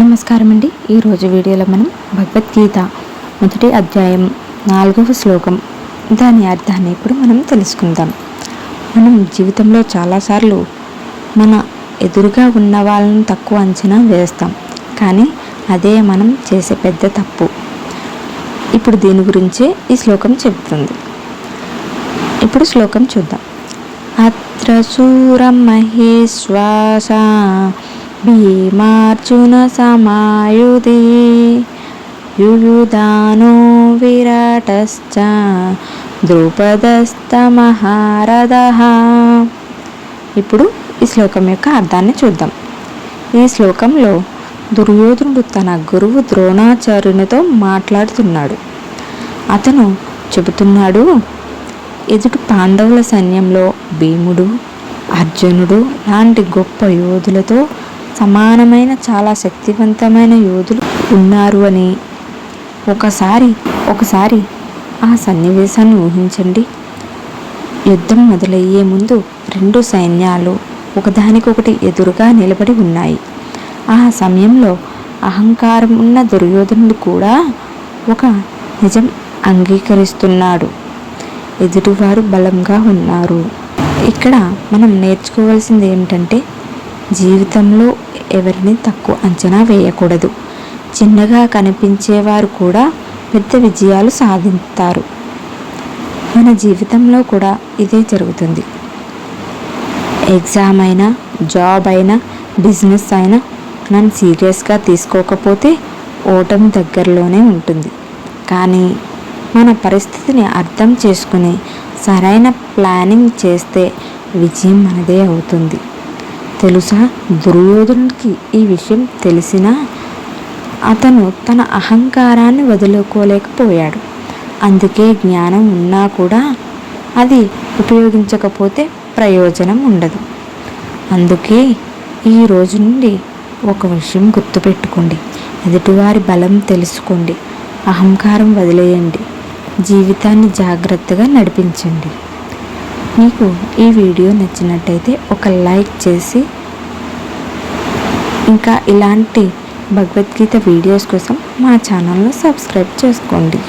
నమస్కారం అండి. ఈరోజు వీడియోలో మనం భగవద్గీత మొదటి అధ్యాయం 4వ శ్లోకం దాని అర్థాన్ని ఇప్పుడు మనం తెలుసుకుందాం. మనం జీవితంలో చాలాసార్లు మన ఎదురుగా ఉన్న వాళ్ళని తక్కువ అంచనా వేస్తాం, కానీ అదే మనం చేసే పెద్ద తప్పు. ఇప్పుడు దీని గురించే ఈ శ్లోకం చెబుతుంది. ఇప్పుడు శ్లోకం చూద్దాం. అత్ర శూరం మహేశ్వాస భీమార్జున సమాయుధే యుయుధానో విరాటశ్చ ద్రుపదస్త మహారథః. ఇప్పుడు ఈ శ్లోకం యొక్క అర్థాన్ని చూద్దాం. ఈ శ్లోకంలో దుర్యోధనుడు తన గురువు ద్రోణాచార్యునితో మాట్లాడుతున్నాడు. అతను చెబుతున్నాడు, ఎదుటి పాండవుల సైన్యంలో భీముడు, అర్జునుడు లాంటి గొప్ప యోధులతో సమానమైన చాలా శక్తివంతమైన యోధులు ఉన్నారు అని. ఒకసారి ఆ సన్నివేశాన్ని ఊహించండి. యుద్ధం మొదలయ్యే ముందు రెండు సైన్యాలు ఒకదానికొకటి ఎదురుగా నిలబడి ఉన్నాయి. ఆ సమయంలో అహంకారం ఉన్న దుర్యోధనుడు కూడా ఒక నిజం అంగీకరిస్తున్నాడు. ఎదుటివారు బలంగా ఉన్నారు. ఇక్కడ మనం నేర్చుకోవాల్సింది ఏమిటంటే, జీవితంలో ఎవరిని తక్కువ అంచనా వేయకూడదు. చిన్నగా కనిపించేవారు కూడా పెద్ద విజయాలు సాధిస్తారు. మన జీవితంలో కూడా ఇదే జరుగుతుంది. ఎగ్జామ్ అయినా, జాబ్ అయినా, బిజినెస్ అయినా నన్ను సీరియస్గా తీసుకోకపోతే ఓటమి దగ్గరలోనే ఉంటుంది. కానీ మన పరిస్థితిని అర్థం చేసుకుని సరైన ప్లానింగ్ చేస్తే విజయం మనదే అవుతుంది. తెలుసా, దుర్యోధనుడికి ఈ విషయం తెలిసినా అతను తన అహంకారాన్ని వదులుకోలేకపోయాడు. అందుకే జ్ఞానం ఉన్నా కూడా అది ఉపయోగించకపోతే ప్రయోజనం ఉండదు. అందుకే ఈ రోజు నుండి ఒక విషయం గుర్తుపెట్టుకోండి. ఎదుటివారి బలం తెలుసుకోండి, అహంకారం వదిలేయండి, జీవితాన్ని జాగ్రత్తగా నడిపించండి. మీకు ఈ వీడియో నచ్చినట్టయితే ఒక లైక్ చేసి ఇంకా ఇలాంటి భగవద్గీత వీడియోస్ కోసం మా ఛానల్ను సబ్స్క్రైబ్ చేసుకోండి.